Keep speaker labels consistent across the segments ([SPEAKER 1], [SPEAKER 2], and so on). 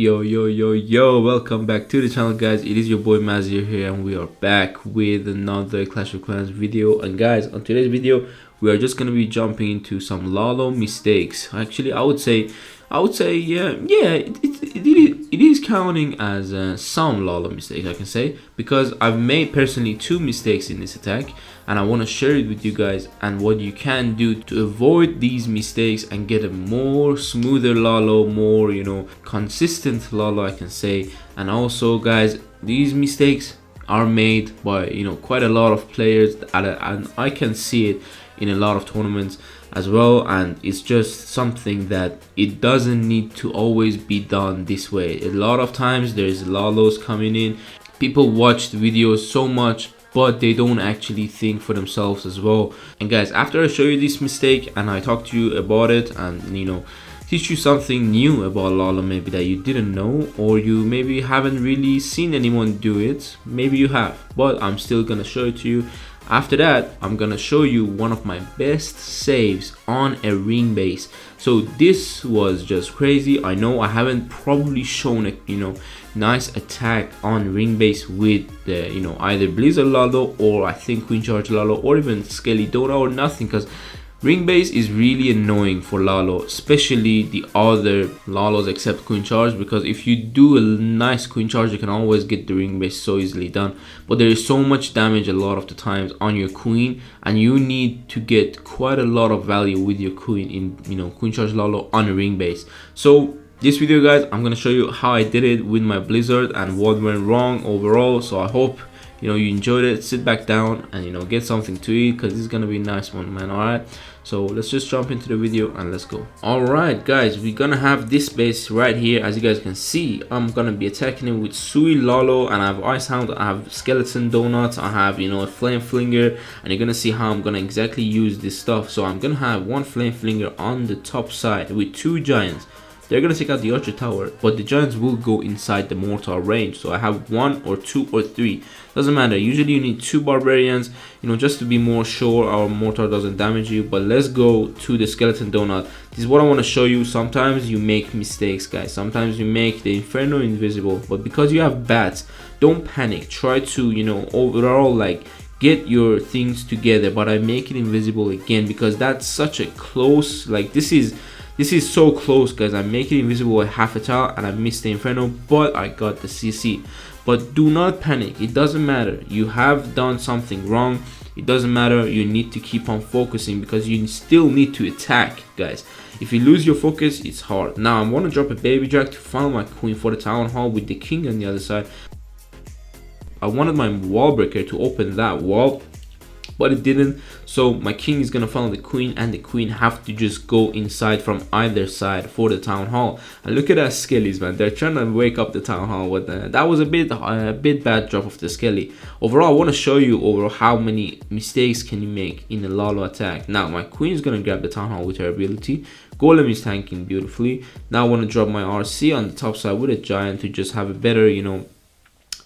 [SPEAKER 1] Yo, welcome back to the channel, guys. It is your boy Mazir here, and we are back with another Clash of Clans video. And guys, on today's video we are just going to be jumping into some Lalo mistakes. Actually, I would say it is counting as some Lalo mistakes, I can say, because I've made personally 2 mistakes in this attack, and I want to share it with you guys and what you can do to avoid these mistakes and get a more smoother Lalo, more consistent Lalo, I can say. And also, guys, these mistakes are made by quite a lot of players, and I can see it in a lot of tournaments as well, and it's just something that it doesn't need to always be done this way. A lot of times there's Lalos coming in, people watch the videos so much but they don't actually think for themselves as well. And guys, after I show you this mistake and I talk to you about it and teach you something new about Lalo, maybe that you didn't know, or you maybe haven't really seen anyone do it, maybe you have, but I'm still gonna show it to you. After that, I'm gonna show you one of my best saves on a ring base. So this was just crazy. I know I haven't probably shown a nice attack on ring base with the either Blizzard Lalo, or I think Queen Charge Lalo, or even Skelly Dora, or nothing, because ring base is really annoying for Lalo, especially the other Lalos except Queen Charge, because if you do a nice Queen Charge, you can always get the ring base so easily done. But there is so much damage a lot of the times on your Queen, and you need to get quite a lot of value with your Queen in Queen Charge Lalo on a ring base. So this video, guys, I'm gonna show you how I did it with my Blizzard and what went wrong overall. So I hope you enjoyed it. Sit back down and get something to eat, because this is gonna be a nice one, man. All right, so let's just jump into the video and let's go. All right, guys, we're gonna have this base right here. As you guys can see, I'm gonna be attacking it with Sui Lalo, and I have Ice Hound, I have Skeleton Donuts, I have a Flame Flinger, and you're gonna see how I'm gonna exactly use this stuff. So I'm gonna have 1 Flame Flinger on the top side with 2 Giants. They're gonna take out the Archer Tower, but the Giants will go inside the mortar range. So I have 1 or 2 or 3, doesn't matter. Usually you need 2 Barbarians, just to be more sure our mortar doesn't damage you. But let's go to the Skeleton Donut. This is what I want to show you. Sometimes you make mistakes, guys. Sometimes you make the Inferno invisible, but because you have bats, don't panic. Try to overall get your things together. But I make it invisible again because that's such a close, this is so close, guys. I make it invisible at half a tile and I missed the Inferno, but I got the CC. But do not panic, it doesn't matter. You have done something wrong, it doesn't matter. You need to keep on focusing, because you still need to attack, guys. If you lose your focus, it's hard. Now I'm gonna drop a baby drac to funnel my Queen for the Town Hall with the King on the other side. I wanted my wall breaker to open that wall, but it didn't. So my King is gonna funnel the Queen, and the Queen have to just go inside from either side for the Town Hall. And look at that Skellies, man. They're trying to wake up the Town Hall with that was a bit bad drop of the Skelly. Overall, I want to show you over how many mistakes can you make in a Lalo attack. Now my Queen is gonna grab the Town Hall with her ability. Golem is tanking beautifully. Now I want to drop my RC on the top side with a Giant to just have a better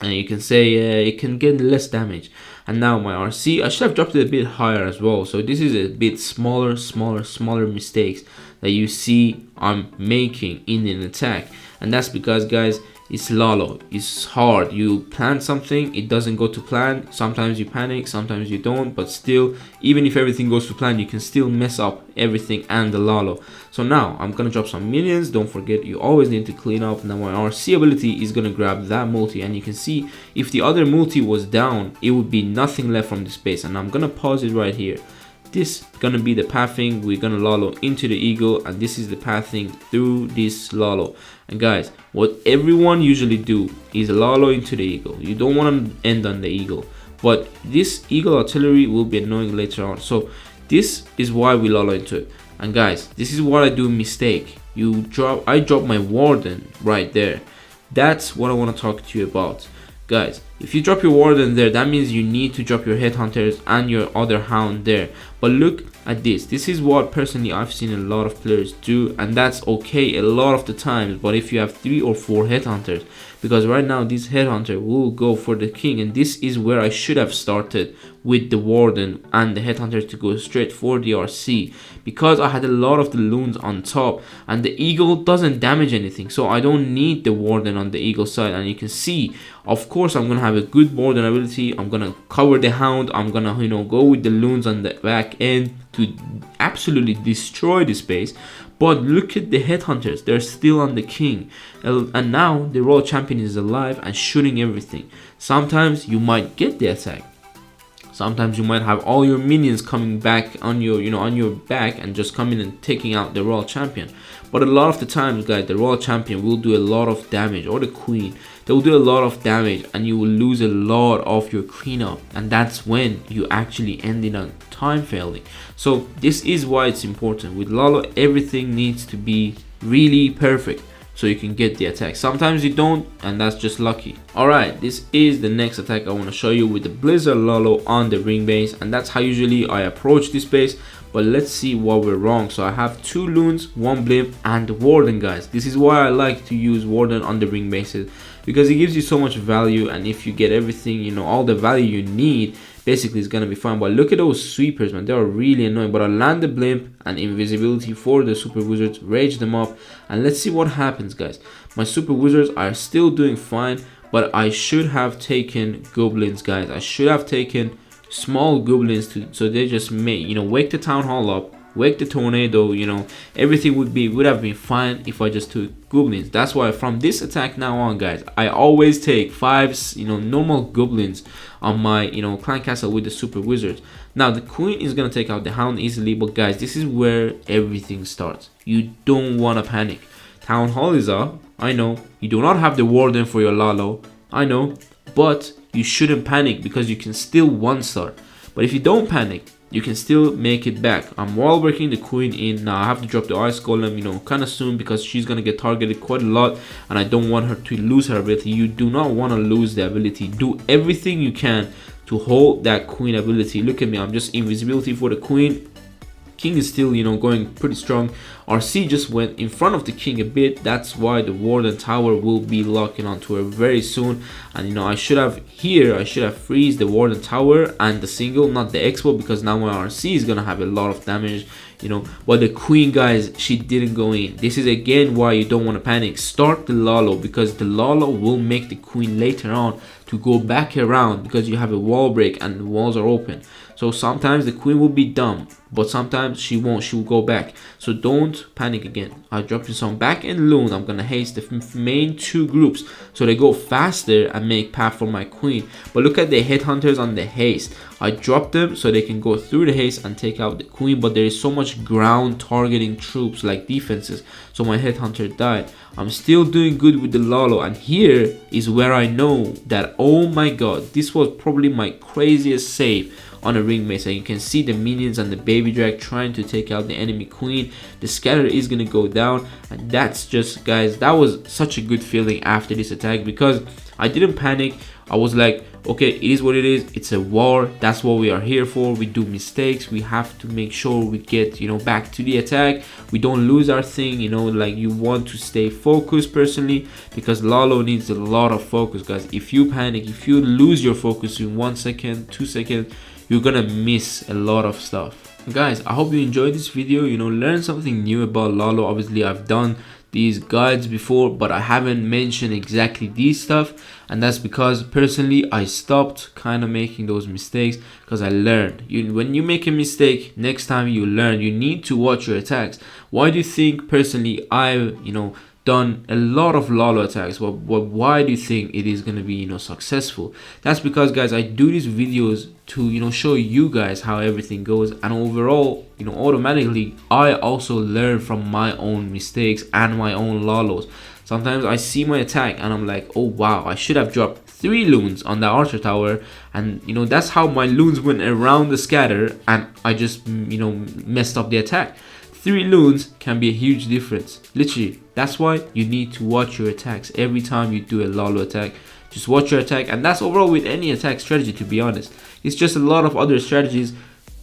[SPEAKER 1] and you can say it can get less damage. And now my RC, I should have dropped it a bit higher as well. So this is a bit smaller mistakes that you see I'm making in an attack, and that's because, guys, it's Lalo. It's hard. You plan something, it doesn't go to plan. Sometimes you panic, sometimes you don't, but still, even if everything goes to plan, you can still mess up everything and the Lalo. So now I'm gonna drop some minions. Don't forget, you always need to clean up. Now my RC ability is gonna grab that multi, and you can see if the other multi was down, it would be nothing left from the space. And I'm gonna pause it right here. This gonna be the pathing. We're gonna Lalo into the eagle, and this is the pathing through this Lalo. And guys, what everyone usually do is Lalo into the eagle. You don't want to end on the eagle, but this eagle artillery will be annoying later on. So this is why we Lalo into it. And guys, this is what I do mistake. I drop my warden right there. That's what I want to talk to you about. Guys, If you drop your warden there, that means you need to drop your headhunters and your other hound there. But look at this. This is what personally I've seen a lot of players do, and that's okay a lot of the times. But if you have 3 or 4 headhunters, because right now this headhunter will go for the king, and this is where I should have started with the warden and the headhunter to go straight for the RC, because I had a lot of the loons on top, and the eagle doesn't damage anything, so I don't need the warden on the eagle side. And you can see, of course, I'm gonna have a good warden ability. I'm gonna cover the hound. I'm gonna, you know, go with the loons on the back end to absolutely destroy the space. But look at the headhunters, they're still on the king, and now the royal champion is alive and shooting everything. Sometimes you might get the attack, sometimes you might have all your minions coming back on your, you know, on your back and just coming and taking out the royal champion. But a lot of the times, guys, the royal champion will do a lot of damage, or the queen, they will do a lot of damage, and you will lose a lot of your cleanup, and that's when you actually ended up time failing. So this is why it's important with Lalo. Everything needs to be really perfect so you can get the attack. Sometimes you don't, and that's just lucky. Alright, this is the next attack I want to show you with the Blizzard Lalo on the ring base, and that's how usually I approach this base. But let's see what we're wrong. So I have 2 loons, 1 blimp, and warden, guys. This is why I like to use warden on the ring bases, because it gives you so much value, and if you get everything, you know, all the value you need, basically it's gonna be fine. But look at those sweepers, man, they are really annoying. But I land the blimp and invisibility for the super wizards, rage them up, and let's see what happens, guys. My super wizards are still doing fine, but I should have taken goblins, guys. I should have taken small goblins so they just may, you know, wake the town hall up, wake the tornado, you know, everything would have been fine if I just took goblins. That's why from this attack now on, guys, I always take 5, you know, normal goblins on my, you know, clan castle with the super wizards. Now the queen is gonna take out the hound easily, but guys, this is where everything starts. You don't want to panic. Town hall is up, I know. You do not have the warden for your Lalo, I know, but you shouldn't panic, because you can still 1-star. But if you don't panic, you can still make it back. I'm wall working the queen in. Now I have to drop the ice golem, you know, kind of soon, because she's gonna get targeted quite a lot, and I don't want her to lose her ability. You do not want to lose the ability. Do everything you can to hold that queen ability. Look at me, I'm just invisibility for the queen. King is still, you know, going pretty strong. RC just went in front of the king a bit. That's why the warden tower will be locking onto her very soon. And you know, I should have freeze the warden tower and the single, not the expo, because now my RC is gonna have a lot of damage, you know. But the queen, guys, she didn't go in. This is again why you don't want to panic. Start the Lalo, because the Lalo will make the queen later on to go back around, because you have a wall break and the walls are open. So sometimes the queen will be dumb, but sometimes she won't, she will go back. So don't panic again. I dropped you some back end loon. I'm gonna haste the main 2 groups so they go faster and make path for my queen. But look at the headhunters on the haste. I dropped them so they can go through the haste and take out the queen, but there is so much ground targeting troops like defenses, so my headhunter died. I'm still doing good with the Lalo, and here is where I know that, oh my god, this was probably my craziest save on a ring mace. And you can see the minions and the baby drag trying to take out the enemy queen. The scatter is gonna go down, and that's just, guys, that was such a good feeling after this attack, because I didn't panic. I was like, okay, it is what it is. It's a war. That's what we are here for. We do mistakes. We have to make sure we get, you know, back to the attack. We don't lose our thing, you know, like you want to stay focused personally, because Lalo needs a lot of focus, guys. If you panic, if you lose your focus in 1 second, 2 seconds, you're gonna miss a lot of stuff. Guys, I hope you enjoyed this video, you know, learn something new about Lalo. Obviously, I've done these guides before, but I haven't mentioned exactly these stuff, and that's because personally I stopped kind of making those mistakes, because I learned. When you make a mistake, next time you learn. You need to watch your attacks. Why do you think personally I've, you know, done a lot of Lalo attacks? Why do you think it is going to be, you know, successful? That's because, guys, I do these videos to, you know, show you guys how everything goes, and overall, you know, automatically I also learn from my own mistakes and my own Lalos. Sometimes I see my attack and I'm like, oh wow, I should have dropped 3 loons on the archer tower, and you know, that's how my loons went around the scatter, and I just, you know, messed up the attack. 3 loons can be a huge difference, literally. That's why you need to watch your attacks every time you do a Lalo attack. just watch your attack. And that's overall with any attack strategy, to be honest. It's just a lot of other strategies.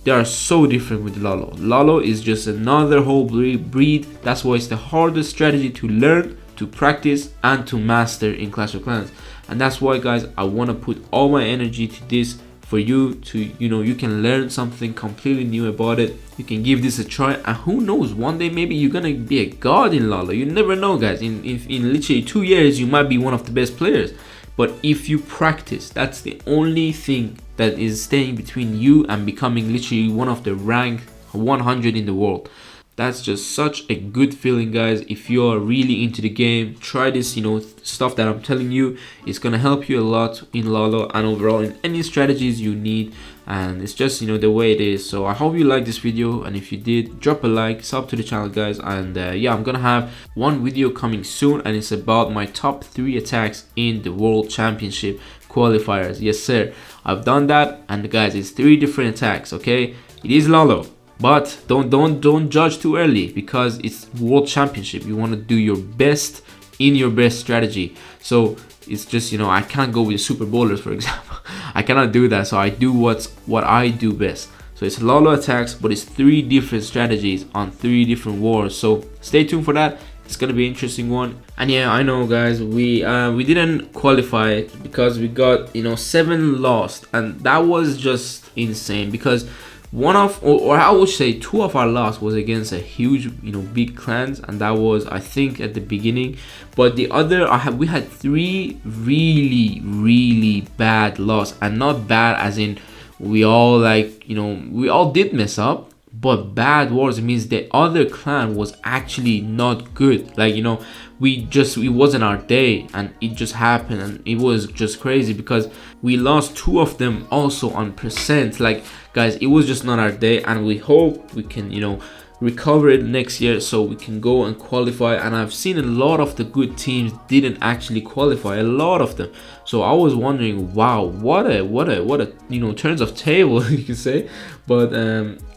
[SPEAKER 1] They are so different with Lalo. Lalo is just another whole breed. That's why it's the hardest strategy to learn, to practice, and to master in Clash of Clans. And that's why, guys, I want to put all my energy to this for you to, you can learn something completely new about it. You can give this a try, and who knows, one day maybe you're gonna be a god in Lalo. You never know, guys. In literally 2 years, you might be one of the best players. But if you practice, that's the only thing that is staying between you and becoming literally one of the rank 100 in the world. That's just such a good feeling, guys. If you are really into the game, try this, stuff that I'm telling you. It's gonna help you a lot in Lalo and overall in any strategies you need. And it's just, the way it is. So I hope you liked this video, and if you did, drop a like, sub to the channel, guys. And yeah, I'm gonna have one video coming soon, and it's about my top 3 attacks in the World Championship qualifiers. Yes, sir. I've done that, and guys, it's 3 different attacks. Okay, it is Lalo. But don't judge too early, because it's World Championship. You want to do your best in your best strategy. So it's just, I can't go with super bowlers, for example. I cannot do that. So I do what I do best. So it's Lalo attacks, but it's 3 different strategies on 3 different wars. So stay tuned for that. It's gonna be an interesting one. And yeah, I know, guys, we didn't qualify because we got 7 lost, and that was just insane, because one of, or I would say 2 of our loss was against a huge, big clans, and that was, I think, at the beginning. But the other, we had 3 really bad loss, and not bad as in we all we all did mess up, but bad wars means the other clan was actually not good. Like, it wasn't our day, and it just happened, and it was just crazy because we lost 2 of them also on percent. Like, guys, it was just not our day, and we hope we can recover it next year so we can go and qualify. And I've seen a lot of the good teams didn't actually qualify, a lot of them. So I was wondering, wow, what a turns of table, you can say. But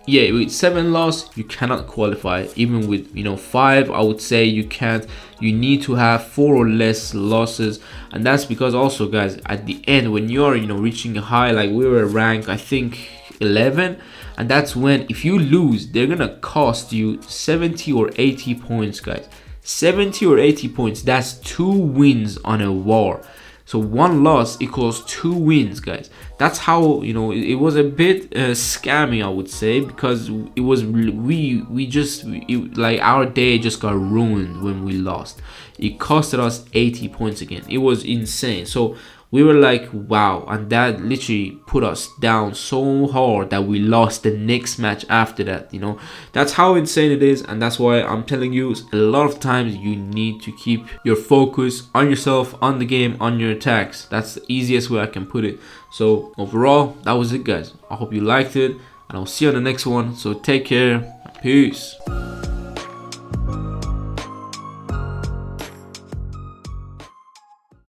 [SPEAKER 1] yeah, with 7 loss, you cannot qualify. Even with 5, I would say you can't. You need to have 4 or less losses, and that's because also, guys, at the end, when you're reaching a high, like we were ranked, I think 11, and that's when, if you lose, they're gonna cost you 70 or 80 points, guys. 70 or 80 points. That's 2 wins on a war. So 1 loss equals 2 wins, guys. That's how, it was a bit scammy, I would say, because it was like our day just got ruined when we lost. It costed us 80 points again. It was insane. So we were like, wow, and that literally put us down so hard that we lost the next match after that. That's how insane it is, and that's why I'm telling you, a lot of times you need to keep your focus on yourself, on the game, on your attacks. That's the easiest way I can put it. So overall, that was it, guys. I hope you liked it, and I'll see you on the next one. So take care. Peace.